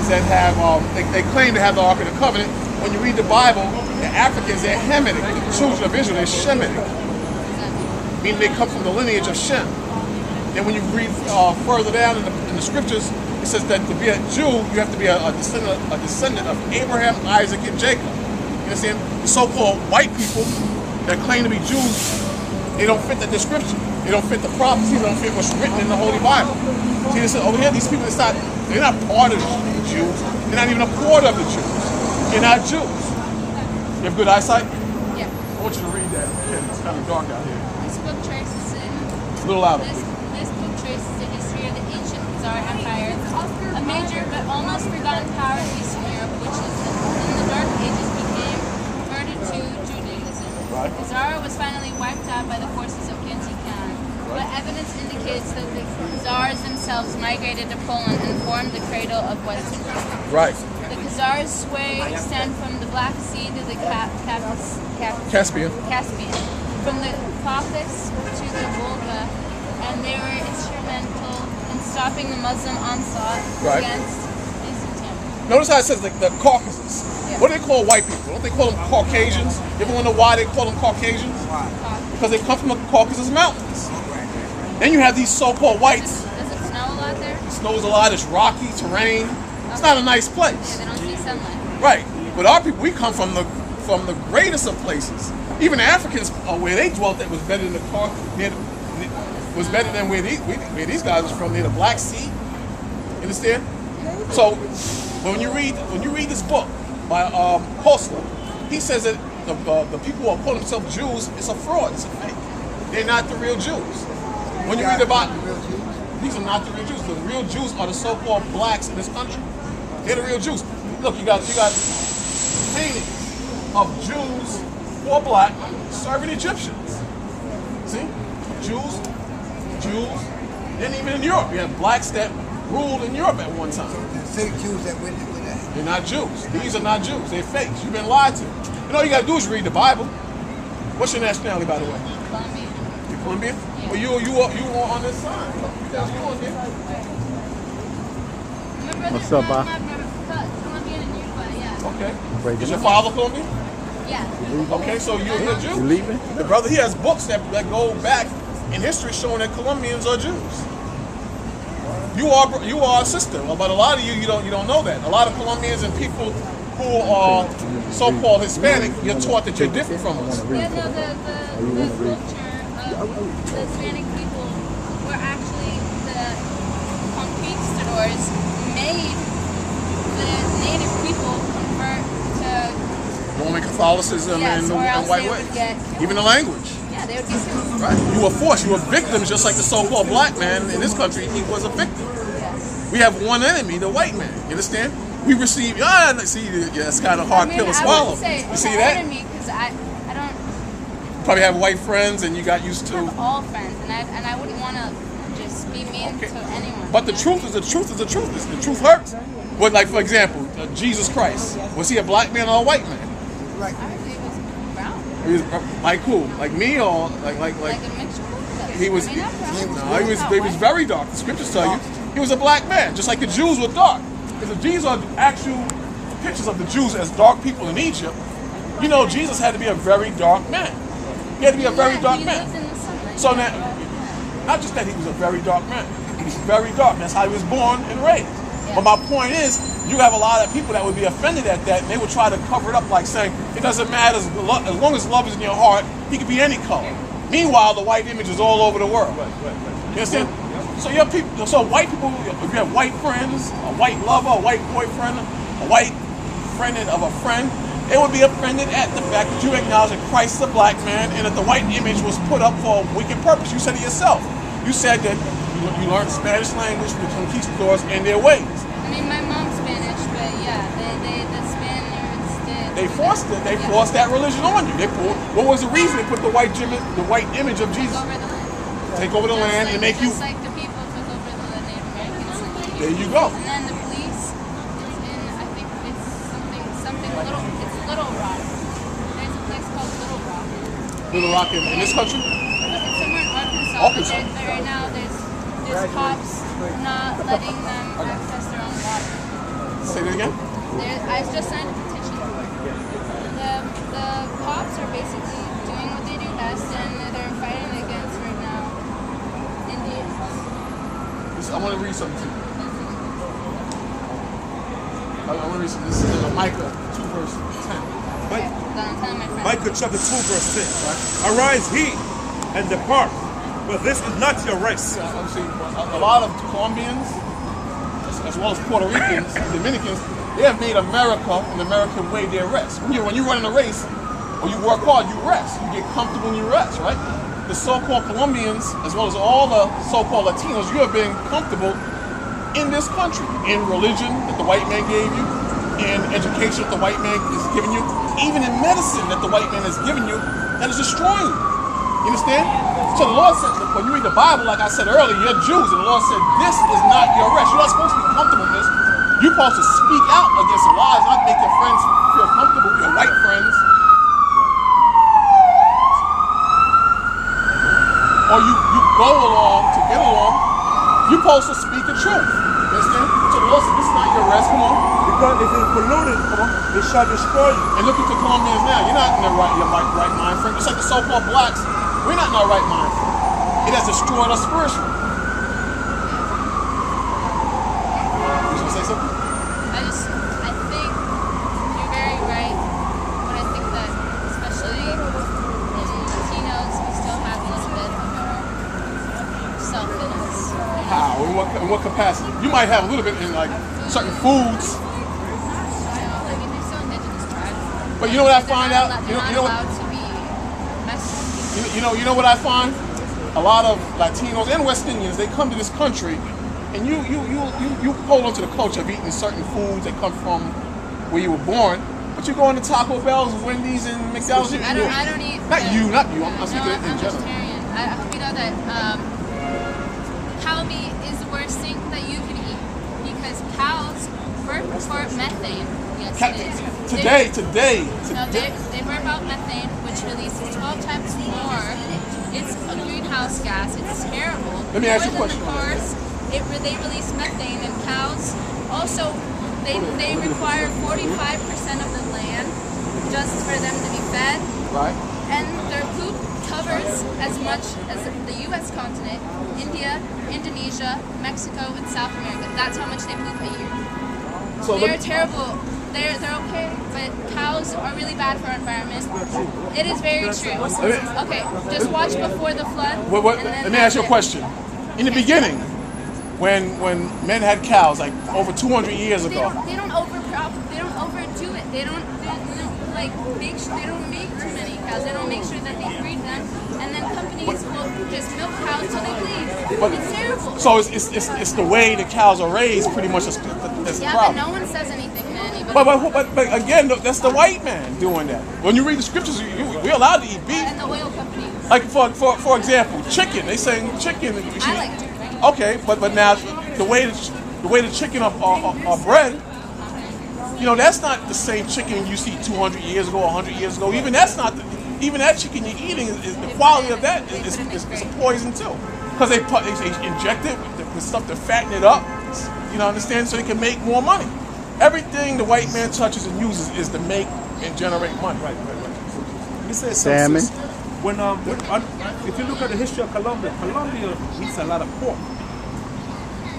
Africans that have, they claim to have the Ark of the Covenant. When you read the Bible, the Africans, they're Hamitic. The children of Israel, they're Shemitic. Meaning they come from the lineage of Shem. Then when you read further down in the scriptures, it says that to be a Jew, you have to be a descendant of Abraham, Isaac, and Jacob. You understand? The so-called white people that claim to be Jews, they don't fit the description. They don't fit the prophecy. They don't fit what's written in the Holy Bible. See, they say, over here, these people, they're not part of the Jews. They're not even a quarter of the Jews. They're not Jews. You have good eyesight? Yeah. I want you to read that. It's kind of dark out here. This book traces A little louder. This book traces the history of the ancient Khazar Empire, a major but almost forgotten power in Eastern Europe, which in the Dark Ages became converted to Judaism. Right. Khazar was finally wiped out by the forces of Genghis Khan, but evidence indicates that the Khazars themselves migrated to Poland and formed the cradle of Western Europe. Right. The Khazars' sway extend from the Black Sea to the Caspian. from the Caucasus to the Volga, and they were instrumental in stopping the Muslim onslaught against Byzantium. Notice how it says like the Caucasus. Yeah. What do they call white people? Don't they call them Caucasians? You ever wonder why they call them Caucasians? Because they come from the Caucasus Mountains. Then you have these so-called whites. Does it snow a lot there? It snows a lot. It's rocky terrain. It's not a nice place. Yeah, they don't see sunlight. Right. But our people, we come from the greatest of places. Even the Africans, where they dwelt, that was better than was better than where these guys was from, near the Black Sea. You understand? So, when you read this book by Hostler, he says that the people who are calling themselves Jews, it's a fraud, it's a fake. They're not the real Jews. When you read about these are not the real Jews. The real Jews are the so-called blacks in this country. They're the real Jews. Look, you got paintings of Jews who are black serving Egyptians. See? Jews. Then even in Europe, you have blacks that ruled in Europe at one time. The fake Jews that went with that. They're not Jews. These are not Jews. They're fakes. You've been lied to. And all you got to do is read the Bible. What's your nationality, by the way? Colombian. You're Colombian? Well, you are on this side. You on here. What's up, Bob? Colombian and Uruguay, yeah. Okay. Is your father Colombian? Yeah. Okay, so you're a Jew. You leaving? The brother, he has books that go back in history showing that Colombians are Jews. You are a sister, but a lot of you don't know that. A lot of Colombians and people who are so-called Hispanic, you're taught that you're different from us. Yeah, no, the culture of the Hispanic people were actually the conquistadors made the native people convert to Roman Catholicism and white ways. Even the language. Yeah, they would be killed. Right. You were forced. You were victims, just like the so-called black man in this country. He was a victim. Yes. We have one enemy, the white man. You understand? We receive. It's kind of hard pill to swallow. You see that? Because I don't. You probably have white friends, and you got used to. I have all friends, and I wouldn't want to just be mean to anyone. But the truth is the truth is the truth. The truth hurts. But like for example, Jesus Christ, was he a black man or a white man? Right. I would say he was brown. He was like who? Like me or like a mixture. he was. I mean, not brown. No, he was very dark. The scriptures tell you he was a black man, just like the Jews were dark. Because these are actual pictures of the Jews as dark people in Egypt. You know, Jesus had to be a very dark man. He had to be a very dark man. So now, not just that he was a very dark man. He was very dark. That's how he was born and raised. But my point is, you have a lot of people that would be offended at that, and they would try to cover it up like saying, it doesn't matter, as long as love is in your heart, he could be any color. Meanwhile, the white image is all over the world. You understand? So you have people, so white people, if you have white friends, a white lover, a white boyfriend, a white friend of a friend, they would be offended at the fact that you acknowledge that Christ is a black man and that the white image was put up for a wicked purpose. You said it yourself. You said that you learned Spanish language from the conquistadors and their ways. I mean, my mom's Spanish, but yeah, the Spaniards did. They forced it. They forced that religion on you. What was the reason they put the white image of Jesus? Take over the land and make you. Just like the people took over the Native Americans. There you go. And then the police is in, I think it's something little. It's Little Rock. There's a place called Little Rock. Little Rock in this country? It's somewhere in Arkansas. But right now there's cops not letting them access their own water. Say again? I just signed a petition. The cops are basically doing what they do best, and they're fighting against right now Indians. I want to read something to you. I want to read something. This is in Micah 2 verse 10. Micah chapter 2 verse 10. Right? Arise ye and depart, but this is not your race. See, a lot of Colombians, as well as Puerto Ricans, Dominicans, they have made America an American way their rest. When you run in a race, or you work hard, you rest. You get comfortable and you rest, right? The so-called Colombians, as well as all the so-called Latinos, you have been comfortable in this country, in religion that the white man gave you, in education that the white man is giving you, even in medicine that the white man has given you, that is destroying you. You understand? So the Lord said, when you read the Bible, like I said earlier, you're Jews, and the Lord said, this is not your rest. You're not supposed to be comfortable in this. You're supposed to speak out against the lies, not make your friends feel comfortable, your white friends. Or you go along to get along. You're supposed to speak the truth. You understand? So the Lord said, this is not your rest. Come on. Because if it's polluted, it shall destroy you. And look at the Colombians now. You're not in the right mind frame. Just like the so-called blacks, we're not in our right mind frame. It has destroyed us spiritually. You should say something? I think you're very right, but I think that especially in Latinos, we still have a little bit of our self-interest. How? In what capacity? You might have a little bit in like certain foods. Like if you're so indigenous tribes. But you know what I find out? They're not allowed to be You know what I find? A lot of Latinos and West Indians, they come to this country, and you hold on to the culture of eating certain foods that come from where you were born. But you go into Taco Bell's, Wendy's, and McDonald's. I don't eat. Not you. I'm speaking in I'm general. vegetarian. I hope you know that cow meat is the worst thing that you can eat because cows burp for methane. Yes, it is. Today. No, they burp out methane, which releases 12 times more. It's a greenhouse gas. It's terrible. Let me ask you a More question. than the cars, they release methane, and cows also they require 45% of the land just for them to be fed. Right. And their poop covers as much as the U.S. continent, India, Indonesia, Mexico, and South America. That's how much they poop a year. So They're terrible. They're okay, but cows are really bad for our environment. It is very true. Okay, just watch before the flood. Let me ask you a question. In the beginning, when men had cows, like over 200 years ago. They don't overdo it. They don't make too many cows. They don't make sure that they breed them, and then companies will just milk cows till they bleed. It's terrible. So it's the way the cows are raised, pretty much. That's the problem. But no one says anything to anybody. But again, that's the white man doing that. When you read the scriptures, we're allowed to eat beef. And the oil companies. Like for example, chicken. They saying chicken. I like chicken. Okay, but now the way the chicken are bred, that's not the same chicken you see 200 years ago, 100 years ago. Even that chicken you're eating is the quality of that is a poison too, because they inject it with stuff to fatten it up. Understand? So they can make more money. Everything the white man touches and uses is to make and generate money. Right. You said Salmon. If you look at the history of Colombia eats a lot of pork.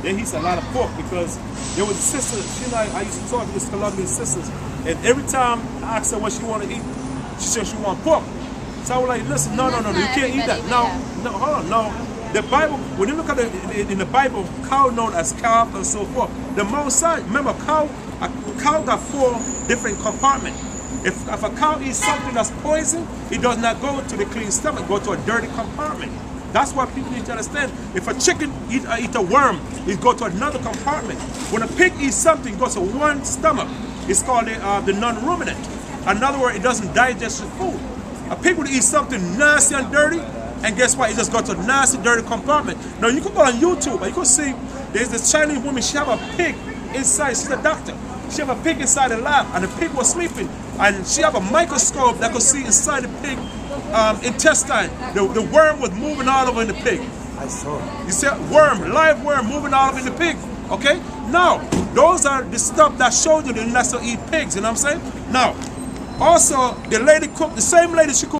They eat a lot of pork because there was sisters. I used to talk to these Colombian sisters, and every time I asked her what she want to eat, she said she want pork. So I was like, listen, no, you can't eat that. No, hold on, no. The Bible, when you look at it in the Bible, cow known as calf and so forth. The Most High, remember, a cow got 4 different compartments. If a cow eats something that's poison, it does not go to the clean stomach, go to a dirty compartment. That's why people need to understand. If a chicken eat a worm, it go to another compartment. When a pig eats something, it goes to one stomach. It's called the non-ruminant. In other words, it doesn't digest the food. A pig would eat something nasty and dirty, and guess what? It just got to a nasty, dirty compartment. Now, you can go on YouTube and you can see there's this Chinese woman, she have a pig inside. She's a doctor. She have a pig inside the lab, and the pig was sleeping. And she have a microscope that could see inside the pig intestine. The worm was moving all over in the pig. I saw it. You see, live worm moving all over in the pig. Okay? No, those are the stuff that showed you that you're not to eat pigs, you know what I'm saying? Now, also, the lady cooked, the same lady she cooked